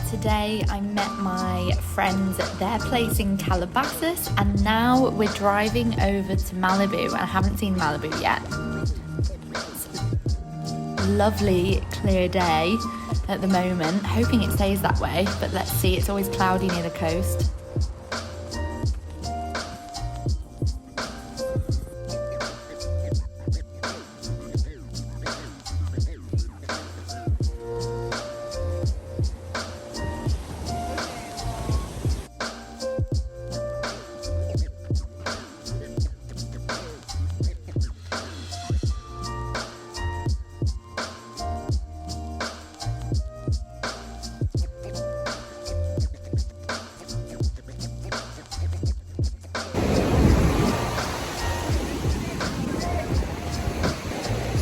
today I met my friends at their place in Calabasas, and now we're driving over to Malibu, and I haven't seen Malibu yet. It's a lovely clear day at the moment, hoping it stays that way, but let's see. It's always cloudy near the coast.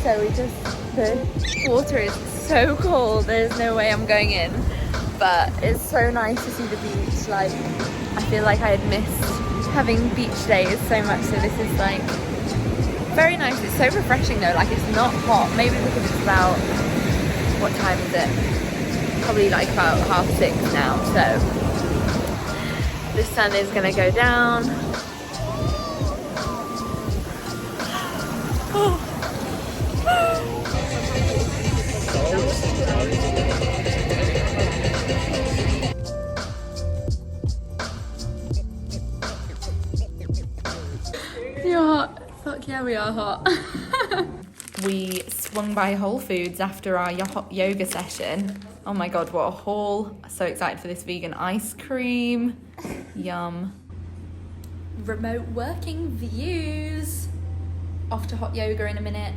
So the water is so cold, there's no way I'm going in, but it's so nice to see the beach. Like, I feel like I had missed having beach days so much, so this is like very nice. It's so refreshing though, like it's not hot, maybe because it's about, what time is it? Probably like about 6:30 now, so the sun is gonna go down. Oh. You're hot. Fuck yeah, we are hot. We swung by Whole Foods after our hot yoga session. Oh my god, what a haul. So excited for this vegan ice cream. Yum. Remote working views. Off to hot yoga in a minute.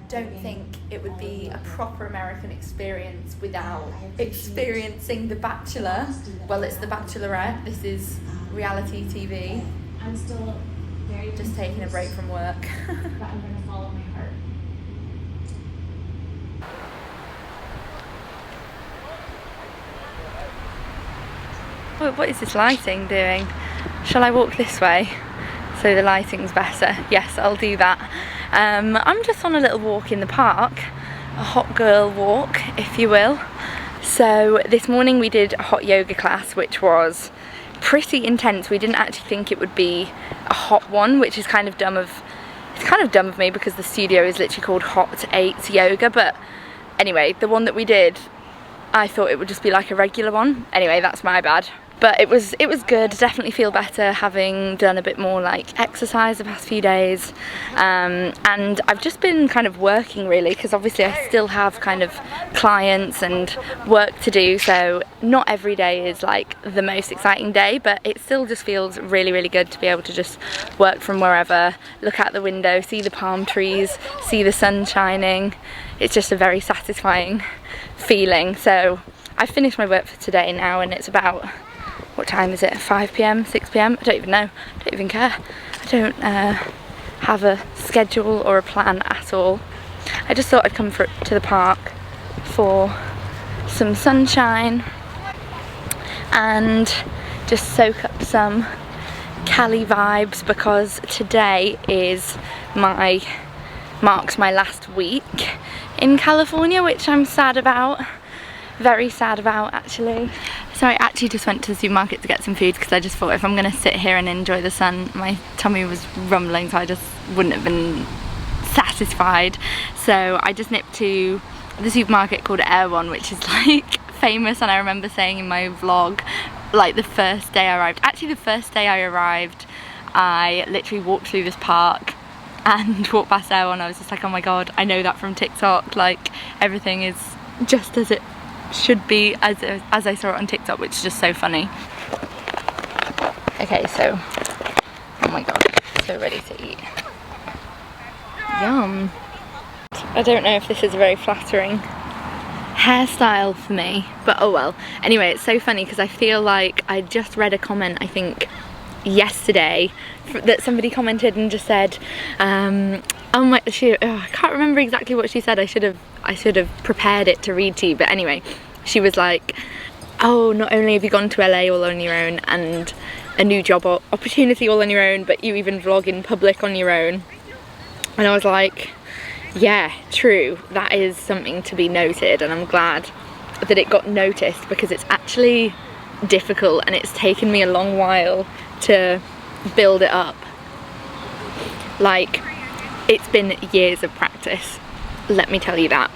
Don't think it would be a proper American experience without experiencing The Bachelor. Well, it's The Bachelorette. This is reality TV. I'm still very just taking a break from work. But I'm gonna follow my heart. What is this lighting doing? Shall I walk this way so the lighting's better? Yes, I'll do that. I'm just on a little walk in the park, a hot girl walk, if you will. So this morning we did a hot yoga class, which was pretty intense. We didn't actually think it would be a hot one, which is kind of dumb of me because the studio is literally called Hot 8 Yoga. But anyway, the one that we did, I thought it would just be like a regular one. Anyway, that's my bad. But it was good. Definitely feel better having done a bit more like exercise the past few days, and I've just been kind of working really, because obviously I still have kind of clients and work to do, so not every day is like the most exciting day, but it still just feels really good to be able to just work from wherever, look out the window, see the palm trees, see the sun shining. It's just a very satisfying feeling. So I've finished my work for today now, and it's about, what time is it? 5 p.m, 6 p.m? I don't even know. I don't even care. I don't have a schedule or a plan at all. I just thought I'd come to the park for some sunshine and just soak up some Cali vibes, because today marks my last week in California, which I'm sad about. Very sad about, actually. So I actually just went to the supermarket to get some food, because I just thought if I'm gonna sit here and enjoy the sun, my tummy was rumbling, so I just wouldn't have been satisfied. So I just nipped to the supermarket called Air One, which is like famous, and I remember saying in my vlog, like the first day I arrived, I literally walked through this park and walked past Air One. I was just like, oh my god, I know that from TikTok. Like, everything is just as it should be, as I saw it on TikTok, which is just so funny. Okay, so, oh my god, so ready to eat. Yum. I don't know if this is a very flattering hairstyle for me, but oh well. Anyway, it's so funny because I feel like I just read a comment, I think yesterday, that somebody commented and just said, oh my, I can't remember exactly what she said. I should have prepared it to read to you, but anyway, she was like, oh, not only have you gone to LA all on your own and a new job opportunity all on your own, but you even vlog in public on your own. And I was like, Yeah, true. That is something to be noted, and I'm glad that it got noticed because it's actually difficult and it's taken me a long while to build it up. Like, it's been years of practice, let me tell you that.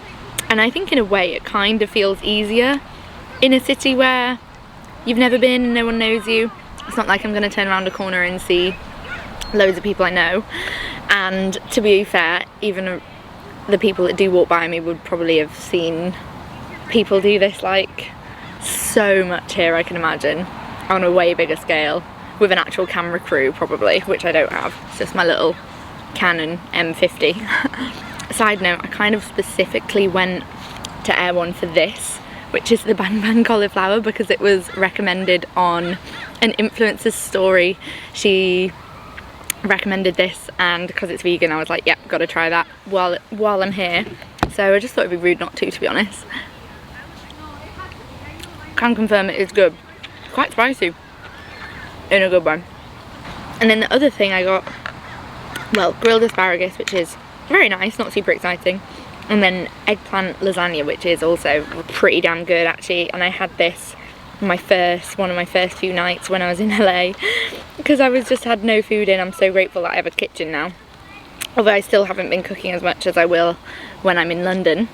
And I think in a way it kind of feels easier in a city where you've never been and no one knows you. It's not like I'm gonna turn around a corner and see loads of people I know. And to be fair, even the people that do walk by me would probably have seen people do this like so much here, I can imagine, on a way bigger scale, with an actual camera crew probably, which I don't have. It's just my little Canon M50. Side note, I kind of specifically went to Air One for this, which is the Bang Bang cauliflower, because it was recommended on an influencer's story. She recommended this, and because it's vegan I was like, yep, gotta try that while I'm here. So I just thought it'd be rude not to be honest. Can confirm it is good. It's quite spicy in a good way. And then the other thing I got, well, grilled asparagus, which is very nice, not super exciting, and then eggplant lasagna, which is also pretty damn good actually. And I had this one of my first few nights when I was in LA, because I was just had no food in. I'm so grateful that I have a kitchen now, although I still haven't been cooking as much as I will when I'm in London.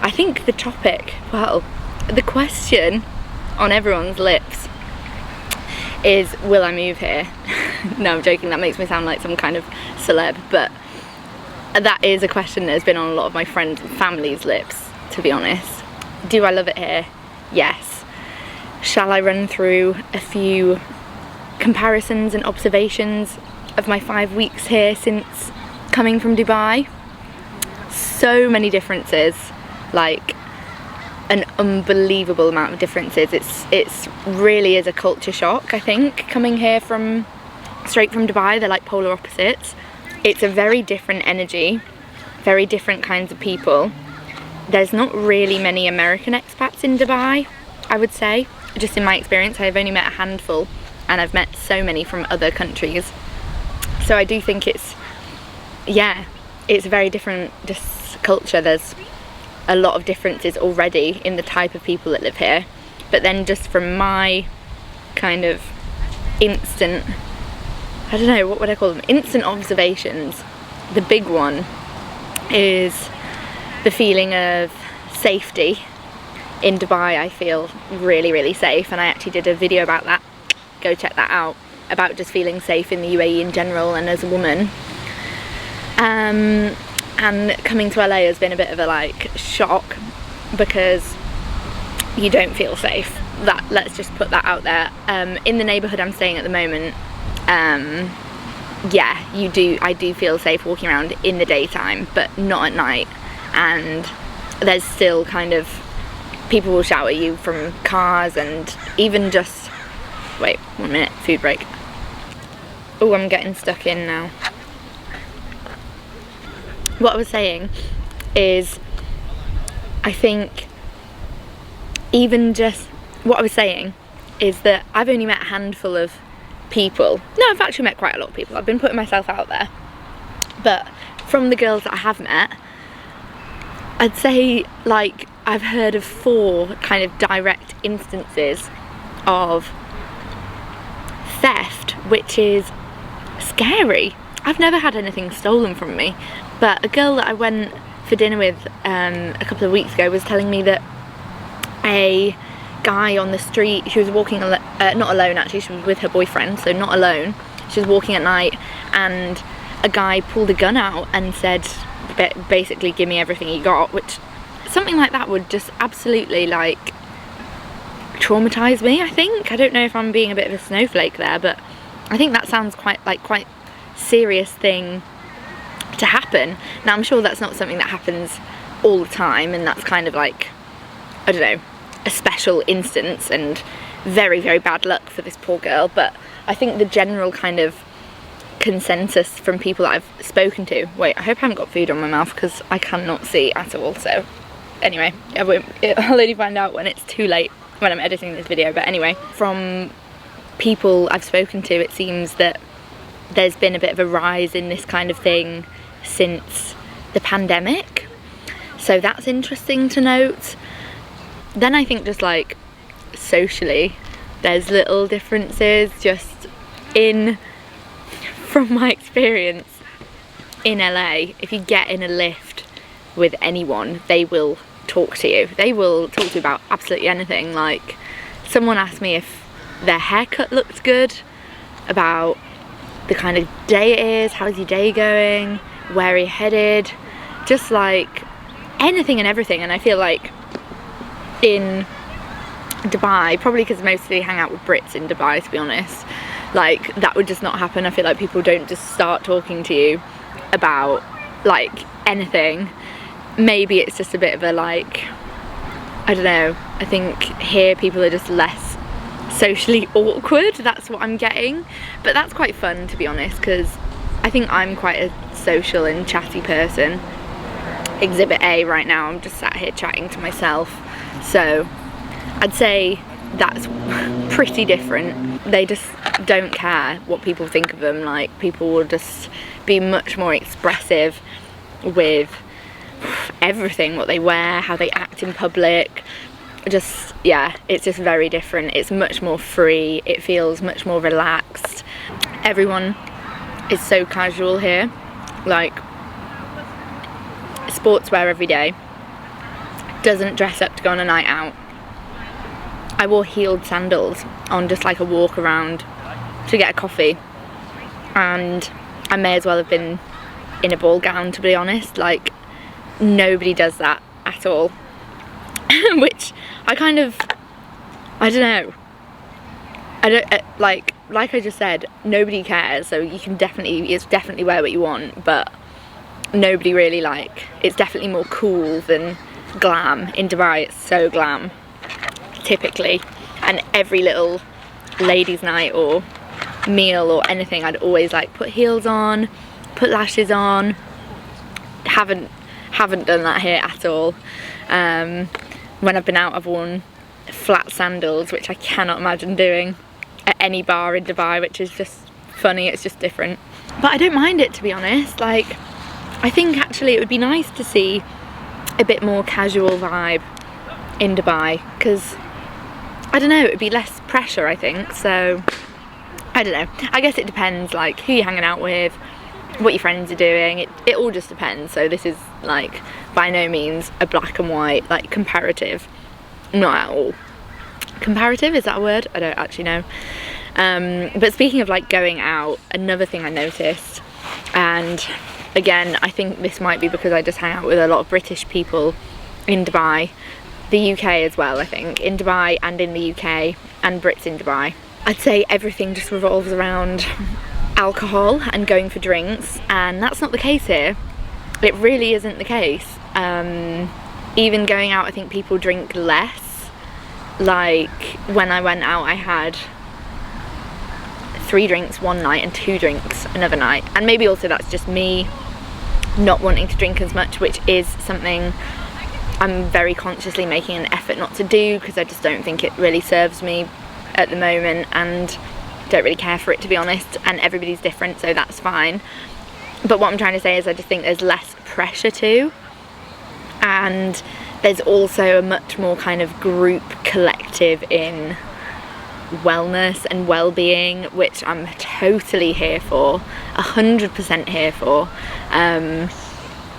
I think the topic, well, the question on everyone's lips is, will I move here? No, I'm joking, that makes me sound like some kind of celeb, but that is a question that has been on a lot of my friends' and family's lips, to be honest. Do I love it here? Yes. Shall I run through a few comparisons and observations of my 5 weeks here since coming from Dubai? So many differences, like an unbelievable amount of differences. It's really is a culture shock, I think, coming here straight from Dubai. They're like polar opposites. It's a very different energy, very different kinds of people. There's not really many American expats in Dubai, I would say. Just in my experience, I've only met a handful, and I've met so many from other countries. So I do think it's a very different just culture. There's a lot of differences already in the type of people that live here. But then just from my kind of instant, I don't know, what would I call them? Instant observations. The big one is the feeling of safety. In Dubai I feel really, really safe, and I actually did a video about that. Go check that out, about just feeling safe in the UAE in general and as a woman. And coming to LA has been a bit of a like shock, because you don't feel safe. Let's just put that out there. In the neighbourhood I'm staying at the moment, yeah, I do feel safe walking around in the daytime, but not at night. And there's still kind of, people will shout at you from cars, and even just, wait 1 minute, food break. Oh, I'm getting stuck in now. What I was saying is, I think even just, what I was saying is that I've only met a handful of people. No, I've actually met quite a lot of people. I've been putting myself out there. But from the girls that I have met, I'd say like I've heard of 4 kind of direct instances of theft, which is scary. I've never had anything stolen from me, but a girl that I went for dinner with a couple of weeks ago was telling me that a guy on the street, she was walking not alone actually, she was with her boyfriend, so not alone, she was walking at night, and a guy pulled a gun out and said basically, give me everything you got, which something like that would just absolutely like traumatize me, I think. I don't know if I'm being a bit of a snowflake there, but I think that sounds quite serious thing to happen. Now I'm sure that's not something that happens all the time, and that's kind of like, I don't know, a special instance and very, very bad luck for this poor girl. But I think the general kind of consensus from people that I've spoken to, wait, I hope I haven't got food on my mouth because I cannot see at all, so anyway, I'll only find out when it's too late, when I'm editing this video. But anyway, from people I've spoken to, it seems that there's been a bit of a rise in this kind of thing since the pandemic, so that's interesting to note. Then I think just like socially there's little differences just from my experience in LA. If you get in a lift with anyone, they will talk to you. They will talk to you about absolutely anything. Like, someone asked me if their haircut looked good, about the kind of day it is, how's your day going, where are you headed, just like anything and everything. And I feel like in Dubai, probably because mostly hang out with Brits in Dubai, to be honest, like that would just not happen. I feel like people don't just start talking to you about like anything. Maybe it's just a bit of a like, I don't know, I think here people are just less socially awkward, that's what I'm getting. But that's quite fun, to be honest, because I think I'm quite a social and chatty person. Exhibit A right now, I'm just sat here chatting to myself, so I'd say that's pretty different. They just don't care what people think of them. Like, people will just be much more expressive with everything, what they wear, how they act in public. Just, yeah, it's just very different. It's much more free, it feels much more relaxed. Everyone is so casual here, like sportswear every day, doesn't dress up to go on a night out. I wore heeled sandals on just like a walk around to get a coffee, and I may as well have been in a ball gown, to be honest. Like, nobody does that at all. Which I kind of, I don't know, like I just said, nobody cares, so you can it's definitely wear what you want, but nobody really, like, it's definitely more cool than glam. In Dubai it's so glam, typically, and every little ladies' night or meal or anything, I'd always like put heels on, put lashes on. Haven't done that here at all. When I've been out, I've worn flat sandals, which I cannot imagine doing at any bar in Dubai, which is just funny, it's just different. But I don't mind it, to be honest. Like, I think actually it would be nice to see a bit more casual vibe in Dubai, because I don't know, it would be less pressure, I think. So I don't know, I guess it depends, like, who you're hanging out with, what your friends are doing, it all just depends. So this is like by no means a black and white, like, comparative, not at all. Comparative, is that a word? I don't actually know. But speaking of like going out, another thing I noticed, and again I think this might be because I just hang out with a lot of British people in Dubai, the UK as well, I think, in Dubai and in the UK, and Brits in Dubai, I'd say everything just revolves around alcohol and going for drinks, and that's not the case here. It really isn't the case. Even going out, I think people drink less. Like, when I went out, I had 3 drinks one night and 2 drinks another night, and maybe also that's just me not wanting to drink as much, which is something I'm very consciously making an effort not to do, because I just don't think it really serves me at the moment, and don't really care for it, to be honest, and everybody's different, so that's fine. But what I'm trying to say is I just think there's less pressure too, and there's also a much more kind of group collective in wellness and well-being, which I'm totally here for, 100% here for.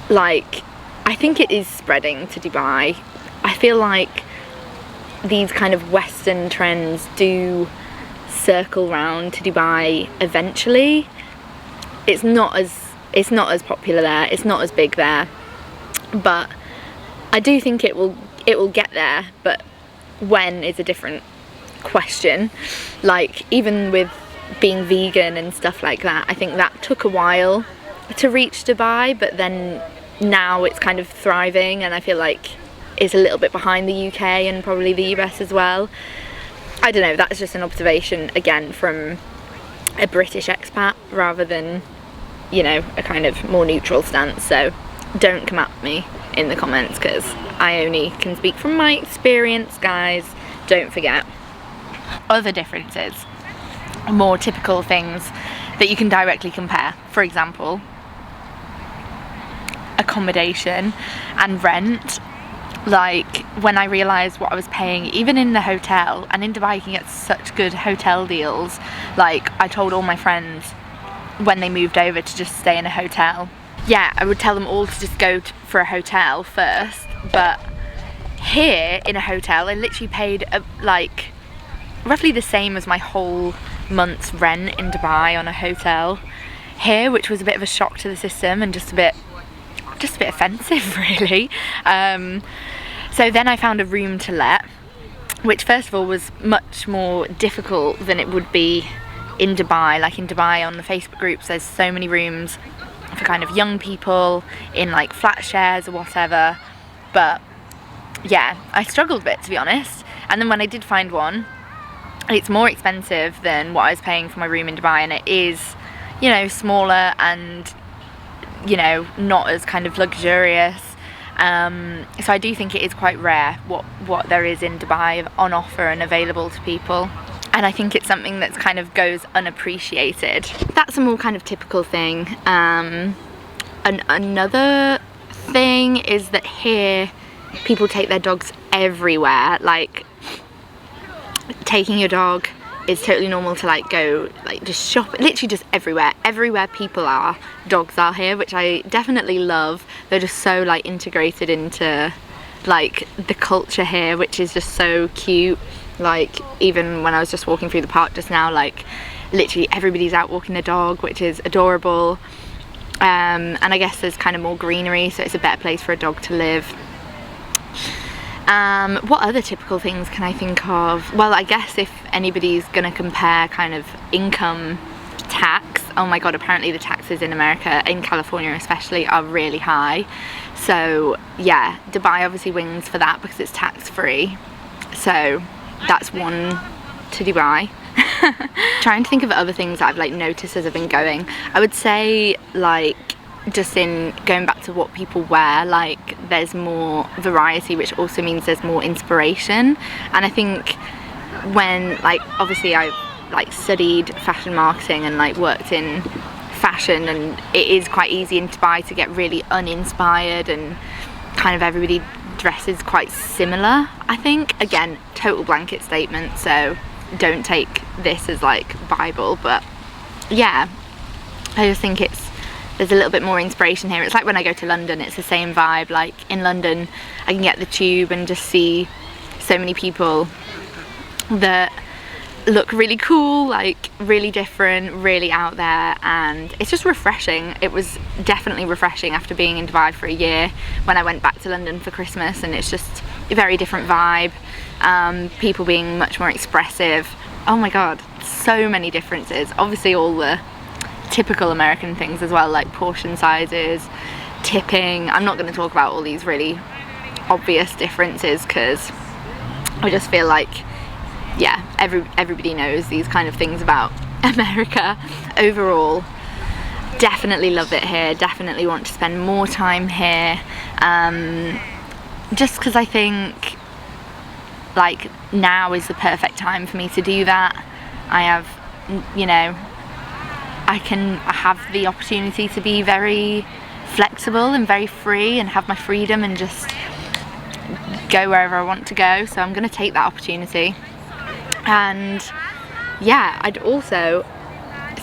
Like, I think it is spreading to Dubai. I feel like these kind of Western trends do circle round to Dubai eventually. It's not as popular there, it's not as big there, but I do think it will get there. But when is a different question. Like, even with being vegan and stuff like that, I think that took a while to reach Dubai, but then now it's kind of thriving, and I feel like it's a little bit behind the UK and probably the US as well. I don't know, that's just an observation, again, from a British expat rather than, you know, a kind of more neutral stance. So don't come at me in the comments, because I only can speak from my experience, guys. Don't forget. Other differences, more typical things that you can directly compare. For example, accommodation and rent. Like, when I realised what I was paying, even in the hotel, and in Dubai you can get such good hotel deals. Like, I told all my friends when they moved over to just stay in a hotel. Yeah, I would tell them all to just go for a hotel first, but here in a hotel I literally paid like roughly the same as my whole month's rent in Dubai on a hotel here, which was a bit of a shock to the system and just a bit offensive really. So then I found a room to let, which first of all was much more difficult than it would be in Dubai. Like in Dubai on the Facebook groups there's so many rooms for kind of young people in like flat shares or whatever, but yeah, I struggled a bit, to be honest. And then when I did find one, it's more expensive than what I was paying for my room in Dubai, and it is, you know, smaller and, you know, not as kind of luxurious. So I do think it is quite rare what there is in Dubai on offer and available to people. And I think it's something that's kind of goes unappreciated. That's a more kind of typical thing. Another thing is that here people take their dogs everywhere. Like, taking your dog is totally normal to like go like just shop, literally just everywhere people are, dogs are here, which I definitely love. They're just so like integrated into like the culture here, which is just so cute. Like, even when I was just walking through the park just now, like literally everybody's out walking their dog, which is adorable. And I guess there's kind of more greenery, so it's a better place for a dog to live. What other typical things can I think of? Well, I guess if anybody's gonna compare kind of income tax, oh my god, apparently the taxes in America, in California especially, are really high. So yeah, Dubai obviously wins for that because it's tax-free. So that's one to Dubai. Trying to think of other things that I've like noticed as I've been going. I would say, like, just in going back to what people wear, like there's more variety, which also means there's more inspiration. And I think when, like, obviously I've like studied fashion marketing and like worked in fashion, and it is quite easy in Dubai to get really uninspired and kind of everybody dresses quite similar, I think. Again, total blanket statement, so don't take this as like Bible, but yeah, I just think there's a little bit more inspiration here. It's like when I go to London, it's the same vibe. Like in London I can get the tube and just see so many people that look really cool, like really different, really out there, and it's just refreshing. It was definitely refreshing after being in Dubai for a year when I went back to London for Christmas, and it's just a very different vibe. People being much more expressive. Oh my god, so many differences. Obviously all the typical American things as well, like portion sizes, tipping. I'm not going to talk about all these really obvious differences because I just feel like, yeah, everybody knows these kind of things about America. Overall, definitely love it here, definitely want to spend more time here, just because I think like now is the perfect time for me to do that. I have, you know, I have the opportunity to be very flexible and very free and have my freedom and just go wherever I want to go, so I'm going to take that opportunity. And yeah, I'd also,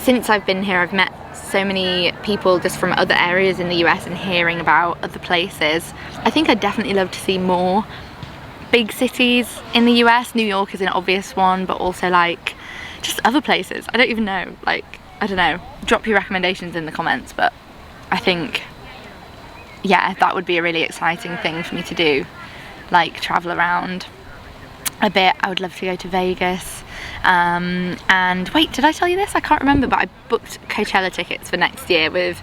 since I've been here, I've met so many people just from other areas in the US and hearing about other places. I think I'd definitely love to see more big cities in the US. New York is an obvious one, but also like just other places. I don't even know, like, I don't know, drop your recommendations in the comments, but I think, yeah, that would be a really exciting thing for me to do, like travel around a bit. I would love to go to Vegas, and wait, did I tell you this? I can't remember, but I booked Coachella tickets for next year with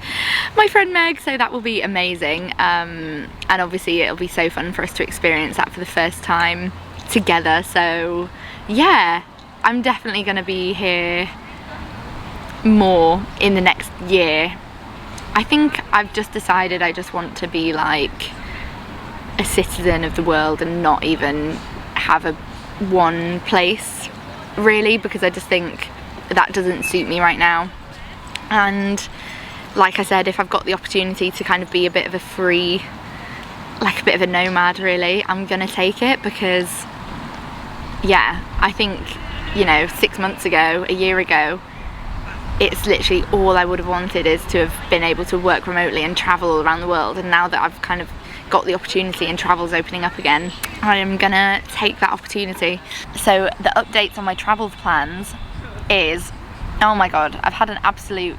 my friend Meg, so that will be amazing, and obviously it'll be so fun for us to experience that for the first time together. So yeah, I'm definitely going to be here more in the next year. I think I've just decided I just want to be like a citizen of the world and not even have a one place really, because I just think that doesn't suit me right now. And like I said, if I've got the opportunity to kind of be a bit of a free, like a bit of a nomad really, I'm gonna take it, because yeah, I think, you know, 6 months ago, a year ago, it's literally all I would have wanted is to have been able to work remotely and travel all around the world. And now that I've kind of got the opportunity and travel's opening up again, I am gonna take that opportunity. So the updates on my travel plans is, oh my god, I've had an absolute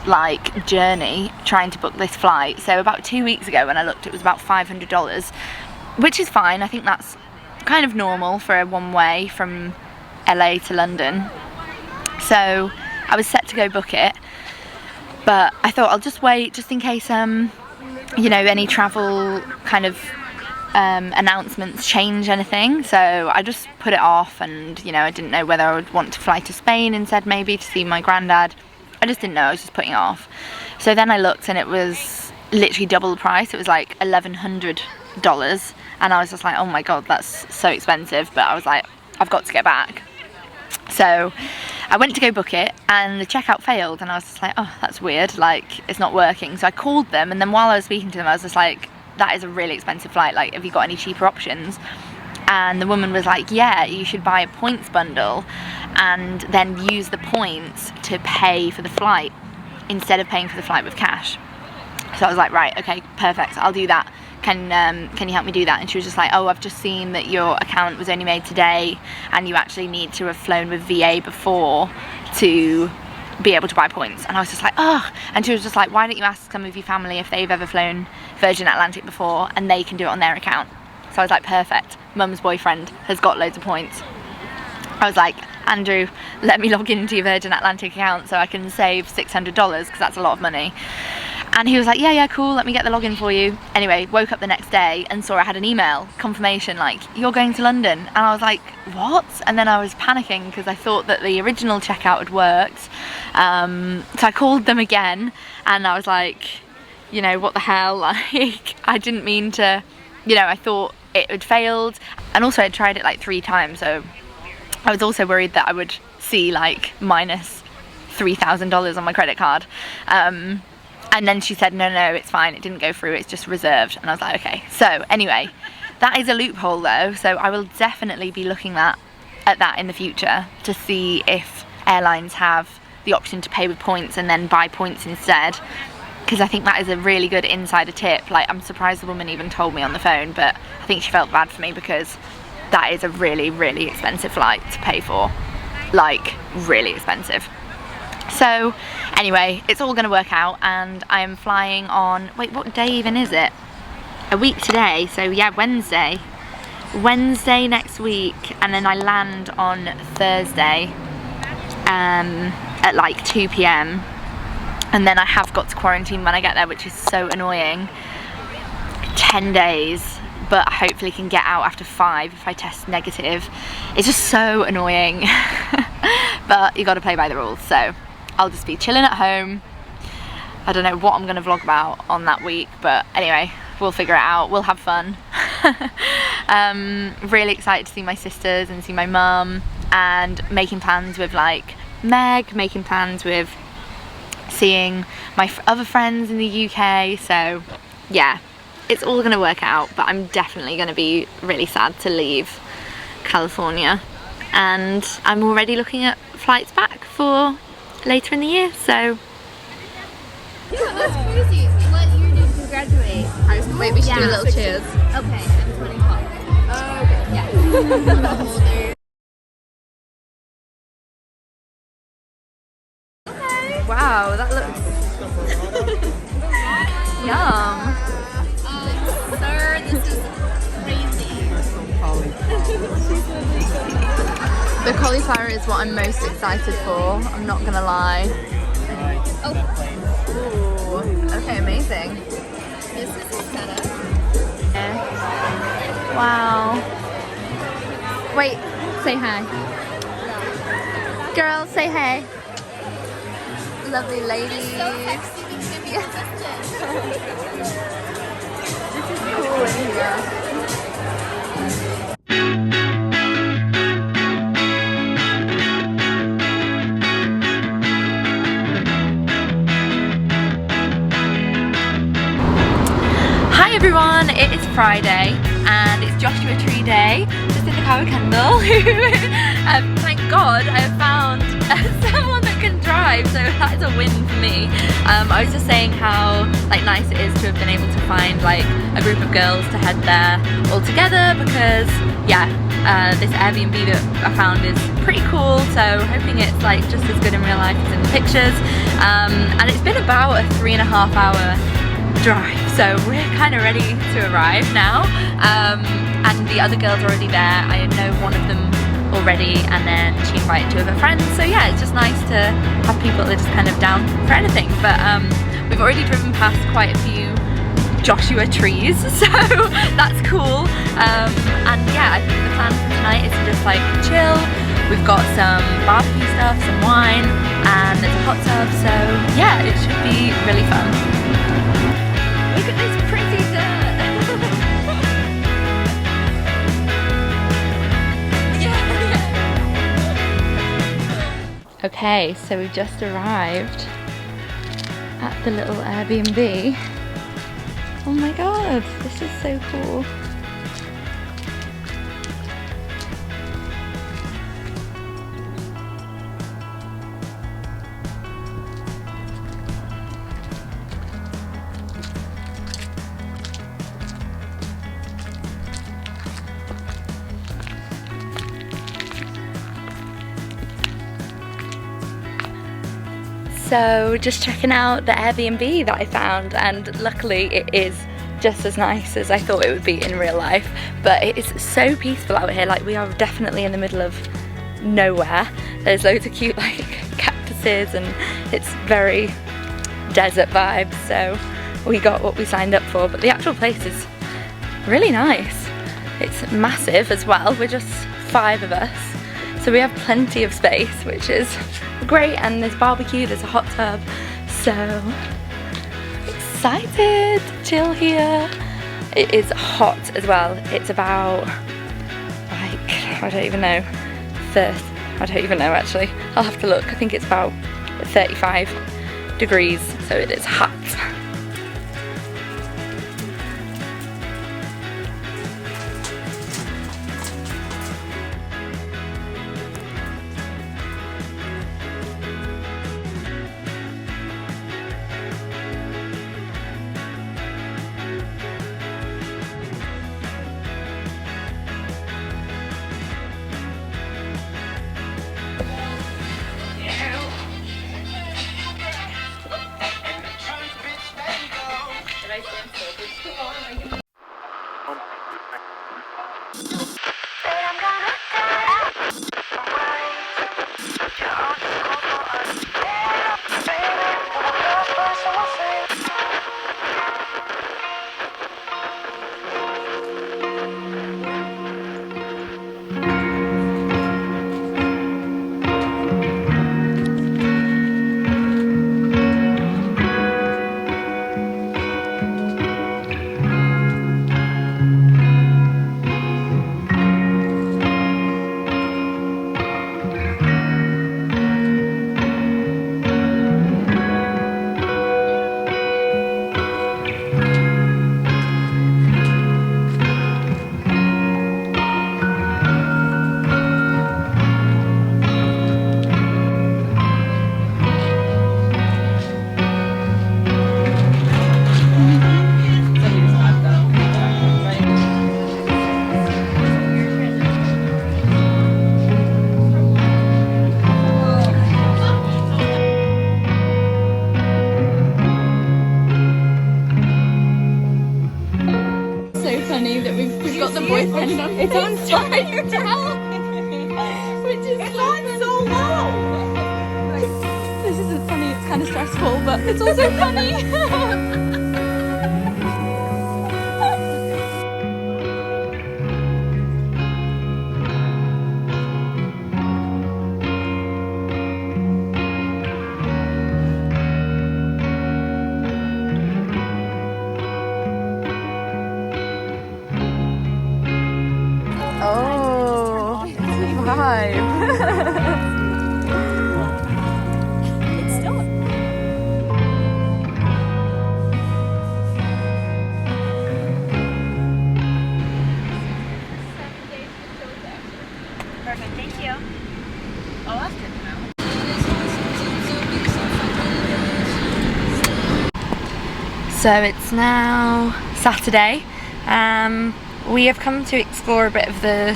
like journey trying to book this flight. So about 2 weeks ago when I looked, it was about $500, which is fine. I think that's kind of normal for a one way from LA to London. So I was set to go book it, but I thought I'll just wait just in case you know, any travel kind of announcements change anything. So I just put it off, and you know, I didn't know whether I would want to fly to Spain instead, maybe to see my granddad. I just didn't know, I was just putting it off. So then I looked and it was literally double the price. It was like $1,100, and I was just like, oh my god, that's so expensive. But I was like, I've got to get back. So I went to go book it and the checkout failed, and I was just like, oh, that's weird, like it's not working. So I called them, and then while I was speaking to them I was just like, that is a really expensive flight, like have you got any cheaper options? And the woman was like, yeah, you should buy a points bundle and then use the points to pay for the flight instead of paying for the flight with cash. So I was like, right, okay, perfect, I'll do that. Can you help me do that? And she was just like, oh, I've just seen that your account was only made today and you actually need to have flown with VA before to be able to buy points. And I was just like, oh. And she was just like, why don't you ask some of your family if they've ever flown Virgin Atlantic before and they can do it on their account. So I was like, perfect, mum's boyfriend has got loads of points. I was like, Andrew, let me log into your Virgin Atlantic account so I can save $600, because that's a lot of money. And he was like, yeah, cool, let me get the login for you. Anyway, woke up the next day and saw I had an email confirmation like, you're going to London. And I was like, what? And then I was panicking because I thought that the original checkout had worked. So I called them again and I was like, you know, what the hell? Like, I didn't mean to, you know, I thought it had failed. And also I tried it like 3 times. So I was also worried that I would see like minus $3,000 on my credit card. And then she said, no, it's fine, it didn't go through, it's just reserved. And I was like, okay. So anyway, that is a loophole though, so I will definitely be looking at that in the future to see if airlines have the option to pay with points and then buy points instead, because I think that is a really good insider tip. Like, I'm surprised the woman even told me on the phone, but I think she felt bad for me because that is a really, really expensive flight to pay for. Like, really expensive. So anyway, it's all going to work out, and I am flying on, wait, what day even is it? A week today, so yeah, Wednesday next week, and then I land on Thursday at like 2 p.m. and then I have got to quarantine when I get there, which is so annoying. 10 days, but I hopefully can get out after 5 if I test negative. It's just so annoying. But you got to play by the rules, so I'll just be chilling at home. I don't know what I'm gonna vlog about on that week, but anyway, we'll figure it out, we'll have fun. Really excited to see my sisters and see my mum, and making plans with like Meg, making plans with seeing my other friends in the UK. So yeah, it's all gonna work out, but I'm definitely gonna be really sad to leave California, and I'm already looking at flights back for later in the year, so. Yeah, that's crazy. What year did you graduate? Wait, we should do a little cheers. Okay, I'm 25. Oh, okay. Yeah. Older. Okay. Wow, that looks yum. Sir, this is crazy. The cauliflower is what I'm most excited for, I'm not gonna lie. Oh. Ooh, okay, amazing. This is the setup. Wow. Wait, say hi. Girls, say hey. Lovely ladies. So sexy, we can be consistent. This is cool in here. Hi everyone, it is Friday and it's Joshua Tree Day. Just in the car with Kendall, who thank God I have found someone that can drive, so that is a win for me. I was just saying how nice it is to have been able to find a group of girls to head there all together, because yeah, this Airbnb that I found is pretty cool, so hoping it's just as good in real life as in the pictures. And it's been about a 3.5 hour drive, so we're kind of ready to arrive now. And the other girls are already there. I know one of them already, and then she invited 2 of her friends, so yeah, it's just nice to have people that are just kind of down for anything. But we've already driven past quite a few Joshua trees, so that's cool. And yeah, I think the plan for tonight is to just chill. We've got some barbecue stuff, some wine, and there's a hot tub, so yeah, it should be really fun. Look at this pretty dirt! Yeah. Okay, so we've just arrived at the little Airbnb. Oh my god, this is so cool. So just checking out the Airbnb that I found, and luckily it is just as nice as I thought it would be in real life, but it is so peaceful out here. We are definitely in the middle of nowhere. There's loads of cute cactuses and it's very desert vibes, so we got what we signed up for. But the actual place is really nice. It's massive as well. We're just 5 of us, so we have plenty of space, which is great. And there's barbecue, there's a hot tub, so excited to chill here. It is hot as well. It's about I don't even know, actually. I'll have to look. I think it's about 35 degrees, so it is hot. It's on time to help, which is on so low. This isn't funny, it's kind of stressful, but it's also funny. So it's now Saturday. We have come to explore a bit of the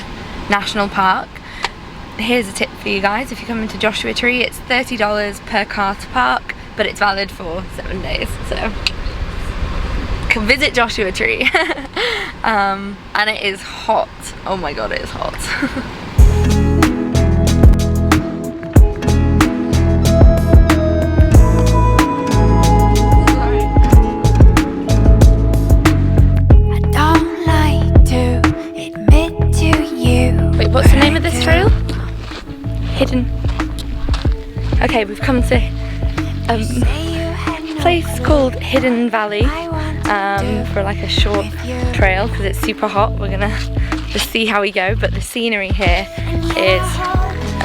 national park. Here's a tip for you guys: if you come into Joshua Tree, it's $30 per car to park, but it's valid for 7 days. So come visit Joshua Tree. And it is hot. Oh my god, it is hot. What's the name of this trail? Hidden. Okay, we've come to a place called Hidden Valley for like a short trail because it's super hot. We're gonna just see how we go, but the scenery here is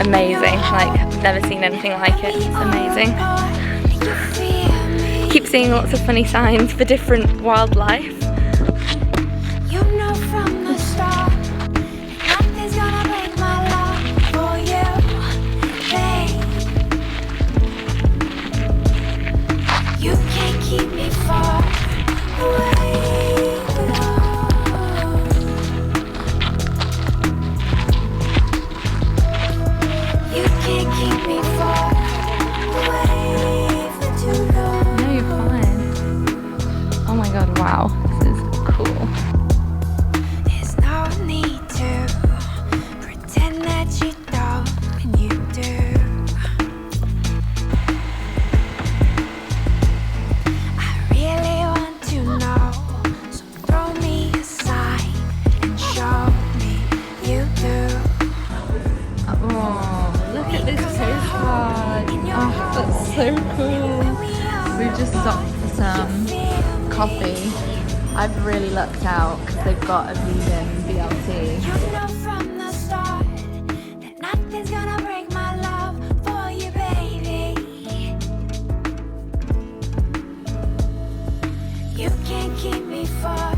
amazing. Like, I've never seen anything like it. It's amazing. Keep seeing lots of funny signs for different wildlife. Wow, this is cool. There's no need to pretend that you don't when you do. I really want to know, so throw me aside and show me you do. Oh, look at this postcard. Oh, that's so cool. We've just stopped for some coffee. I've really lucked out because they've got a vegan BLT. You know from the start that nothing's gonna break my love for you, baby. You can't keep me far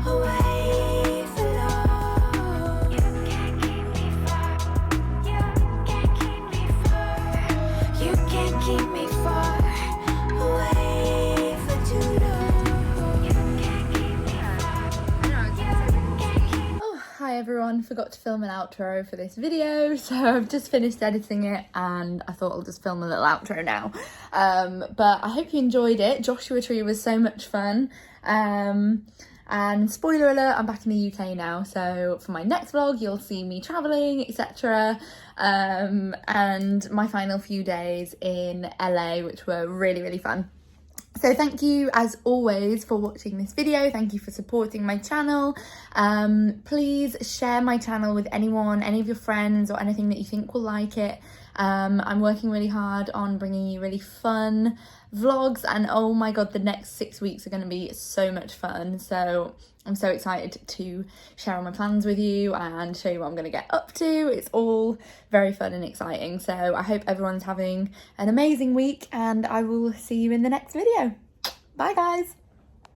away for long. You can't keep me far. You can't keep me far. You can't keep me far away for too long. Hi everyone, forgot to film an outro for this video, so I've just finished editing it and I thought I'll just film a little outro now. But I hope you enjoyed it. Joshua Tree was so much fun. And spoiler alert, I'm back in the UK now, so for my next vlog you'll see me travelling, etc. And my final few days in LA, which were really, really fun. So thank you as always for watching this video. Thank you for supporting my channel. Please share my channel with anyone, any of your friends or anything that you think will like it. I'm working really hard on bringing you really fun vlogs, and oh my god, the next 6 weeks are going to be so much fun. So I'm so excited to share all my plans with you and show you what I'm going to get up to. It's all very fun and exciting. So I hope everyone's having an amazing week and I will see you in the next video. Bye guys.